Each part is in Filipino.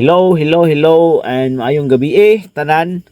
Hello, and maayong gabi tanan.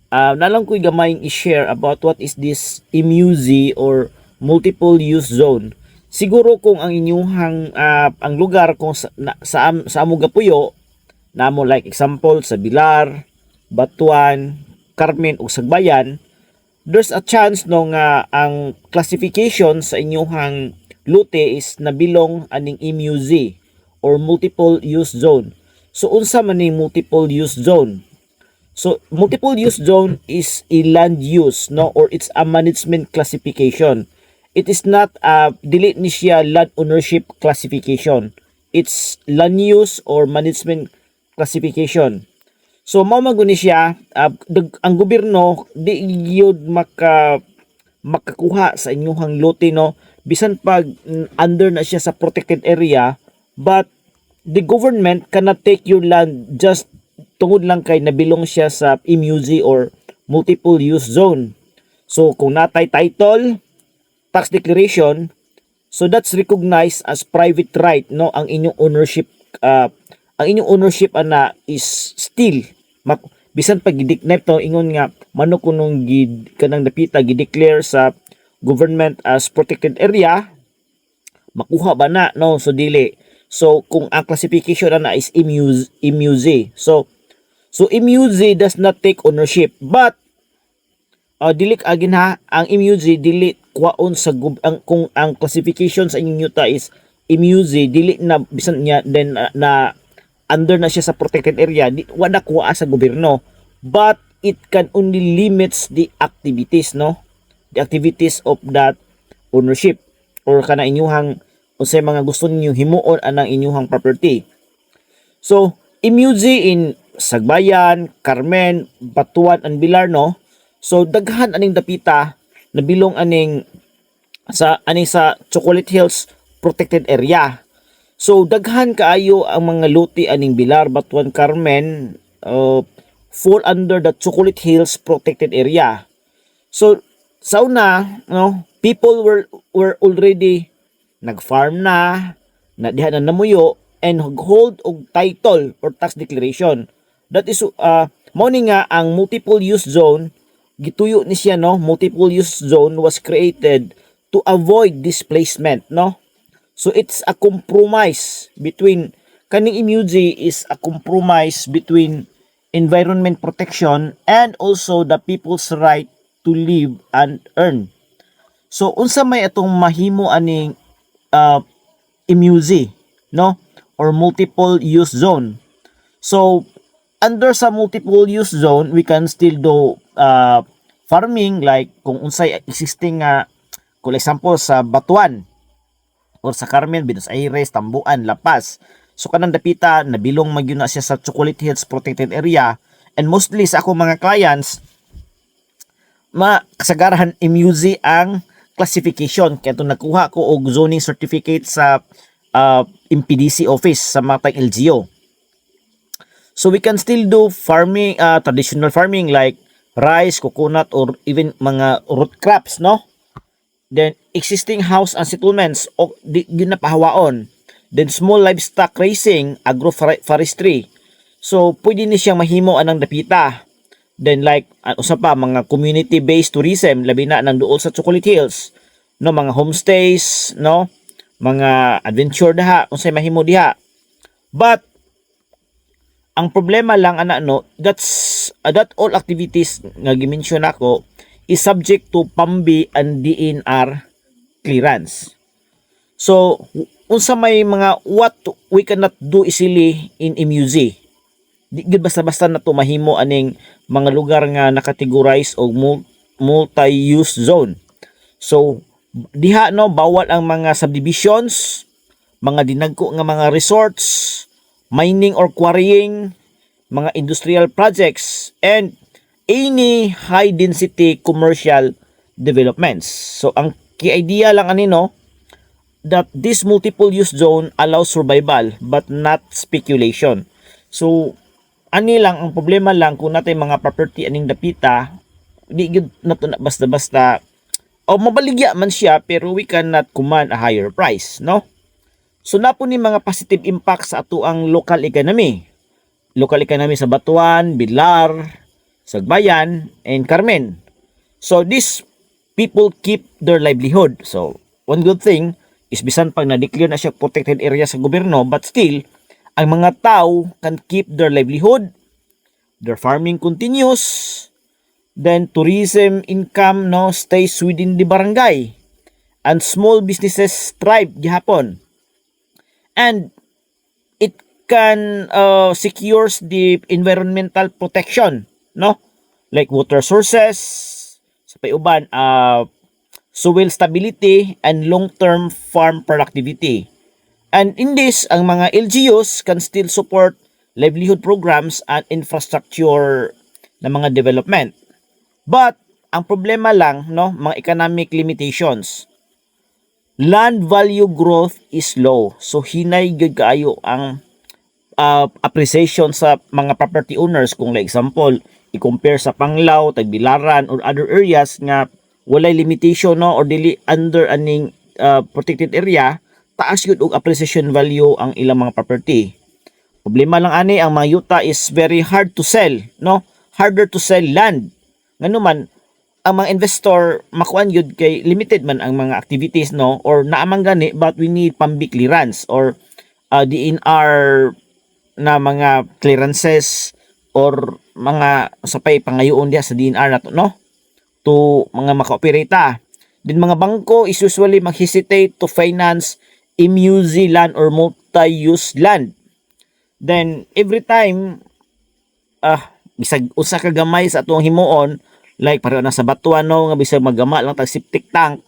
Nalang ko'y gamayng i-share about what is this MUZ or multiple use zone. Siguro kung ang inyuhang ang lugar kung sa amo gapuyo, namo like example sa Bilar, Batuan, Carmen ug Sagbayan, there's a chance no nga ang classification sa inyuhang lote is nabilong aning MUZ or multiple use zone. So unsa man ning multiple use zone? So multiple use zone is a land use no, or it's a management classification. It is not a dili ni siya land ownership classification. It's land use or management classification. So mao maguni siya ang gobyerno di gyud makakuha sa inyong lote no, bisan pag under na siya sa protected area, but the government cannot take your land just tungod lang kay nabilong siya sa MUZ or multiple use zone. So kung natay title, tax declaration, so that's recognized as private right no, ang inyong ownership ana is still bisan pag gideclare to ingon nga mano kunong kanang dapita gideclare sa government as protected area, makuha ba na no? So dili. So kung ang classification na is MUZ. So MUZ does not take ownership, but dili agin ha, ang MUZ dili kwaon sa kung ang classification sa inyong yuta is MUZ, dili na bisan niya then na under na siya sa protected area, wala kuha sa gobyerno, but it can only limits the activities no, the activities of that ownership or kana inyuhang unsay mga gusto ninyo himuon anang inyuhang property. So MUZ in Sagbayan, Carmen, Batuan and Bilar no, so daghan aning dapita nabilong aning sa Chocolate Hills protected area. So daghan kaayo ang mga lote aning Bilar, Batuan, Carmen fall under the Chocolate Hills protected area. So sa una no, people were already nag-farm na diha na namuyo and hold og title or tax declaration. That is mao ni nga ang multiple use zone gituyo ni siya no, multiple use zone was created to avoid displacement no. So it's a compromise between kaning MUZ is a compromise between environment protection and also the people's right to live and earn. So unsa may atong mahimo aning MUZ no, or multiple use zone. So under sa multiple use zone we can still do farming, like kung unsay existing for example sa Batuan or sa Carmen, Buenos Aires, Tambuan, La Paz, so kanang dapita nabilong magyud na siya sa Chocolate Hills protected area, and mostly sa ako mga clients kasagarahan MUZ ang classification kaya ito nakuha ko og zoning certificate sa MPDC office sa matay LGU. So we can still do farming, traditional farming like rice, coconut, or even mga root crops no. Then existing house and settlements o yun na pahawaon. Then small livestock raising, agroforestry. So pwede ni siyang mahimo anang dapita. Then like usa pa mga community-based tourism labi na nang duol sa Chocolate Hills no, mga homestays no, mga adventure daha unsay mahimo diha. But ang problema lang ana no, that all activities nga gimension ako is subject to PAMBI and DNR clearance. So unsa may mga what we cannot do easily in MUZ. Di gid basta-basta na to mahimo aning mga lugar nga nakategorize og multi-use zone. So diha no, bawal ang mga subdivisions, mga dinagko nga mga resorts, mining or quarrying, mga industrial projects, and any high density commercial developments. So ang key idea lang ani no, that this multiple use zone allows survival but not speculation. So ani lang ang problema lang kung natay mga property aning dapita, di gyud nato na basta-basta o mabaligya man siya pero we cannot command a higher price no. So napo ni mga positive impact sa ato ang local economy. local economy sa Batuan, Bilar, Sagbayan, and Carmen. So these people keep their livelihood. So one good thing is bisan pag na-declare na siya protected area sa gobyerno, but still ang mga tao can keep their livelihood, their farming continues, then tourism income no stays within the barangay, and small businesses thrive gihapon. And it can secures the environmental protection, no? Like water sources, sa payuban, soil stability, and long-term farm productivity. And in this, ang mga LGUs can still support livelihood programs and infrastructure na mga development. But, ang problema lang, no, mga economic limitations. Land value growth is low. So, hinay gyud kaayo ang appreciation sa mga property owners. Kung like example, i-compare sa Panglao, Tagbilaran, or other areas nga walay limitation no or dili under aning protected area, taas yun og appreciation value ang ilang mga property. Problema lang ani ang mga yuta is very hard to sell, no? Harder to sell land. Ngano man ang mga investor makuan yun kay limited man ang mga activities no or naamang gani, but we need pambi clearance or DNR na mga clearances or mga sapay pangayoon dia sa DNR na to, no? To mga maka-operate. Din mga bangko is usually mag-hesitate to finance MUZ land or multi-use land. Then every time bisag usa ka gamay sa atong himuon, like pareho na sa Batuan no nga bisag magama lang tag septic tank,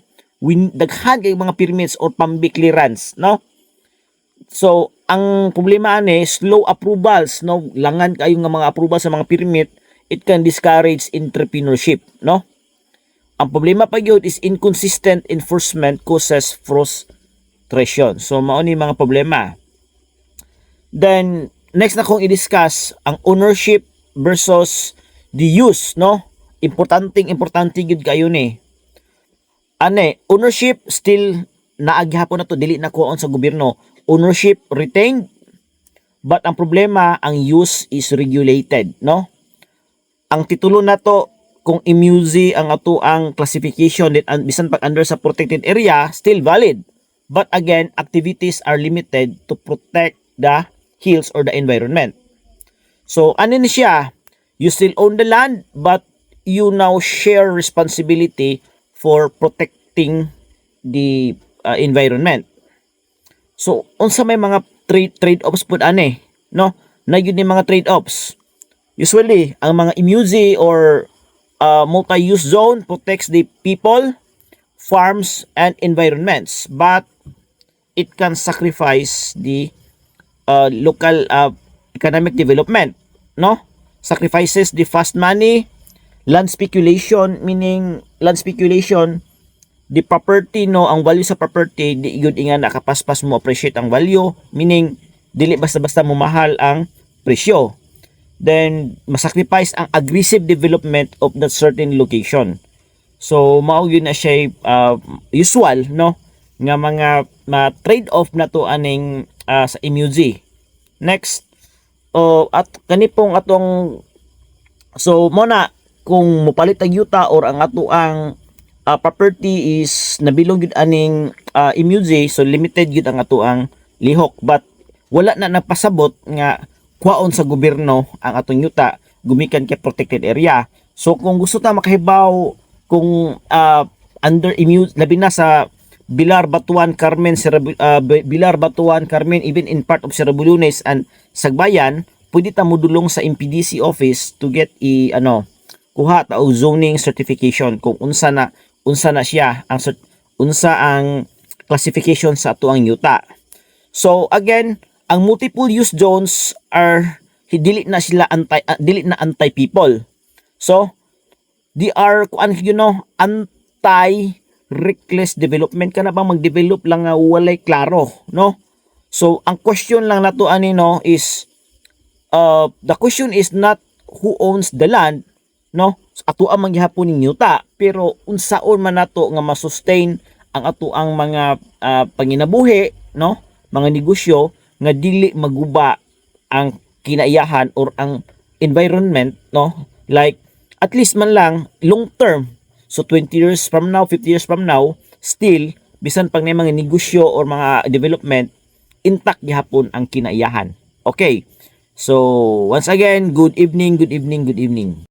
daghan kay mga permits or pambi clearance, no? So ang problema ani slow approvals, no? Langan kayo nga mga approval sa mga permit, it can discourage entrepreneurship, no? Ang problema pa gyud is inconsistent enforcement causes frustration. So mao ni mga problema. Then next na kong i-discuss ang ownership versus the use, no? Importante gyud kayo ni. Ane, ownership still naaghapon na to, dili na kuon sa gobyerno. Ownership retained, but ang problema ang use is regulated, no? Ang titulo na to kung MUZ ang ato ang classification din bisan pag under sa protected area still valid. But again, activities are limited to protect the hills or the environment. So ano ni siya? You still own the land, but you now share responsibility for protecting the environment. So unsa may mga trade-offs pud ani, no? Na yun ni mga trade-offs. Usually ang mga MUZ or multi-use zone protects the people, farms, and environments, but it can sacrifice the local economic development, no? Sacrifices the fast money, land speculation, meaning land speculation, the property, no, ang value sa property di yun nga nakapaspas mo appreciate ang value, meaning dili basta-basta mo mahal ang presyo. Then masacrifice ang aggressive development of that certain location. So mao yun na siya usual, no, nga mga trade-off na to aning sa MUZ. Next, at kanipong atong so mo na kung mopalit ang yuta or ang ato ang property is nabilong gid aning MUZ, so limited gid ang ato ang lihok, but wala na napasabot nga kuhaon sa gobyerno ang atong yuta gumikan kay protected area. So kung gusto ta makahibaw kung under MUZ labi na sa Bilar, Batuan, Carmen, Bilar, Batuan, Carmen, even in part of Serabulones and Sagbayan, pwede ta modulong sa MPDC office to get kuha ta og zoning certification kung unsa na siya ang unsa ang classification sa ato ang yuta. So again, ang multiple use zones are dili na anti people. So they are anti reckless development. Kana bang mag-develop lang nga walay klaro, no? So ang question lang nato ani no is the question is not who owns the land, no? Ato ang manggihapon ning yuta, pero unsaon man nato nga ma-sustain ang ato ang mga panginabuhi, no? Mga negosyo nga dili maguba ang kinaiyahan or ang environment, no? Like at least man lang long term. So 20 years from now, 50 years from now, still bisan pag may mga negosyo or mga development, intact gihapon ang kinaiyahan. Okay. So once again, good evening, good evening, good evening.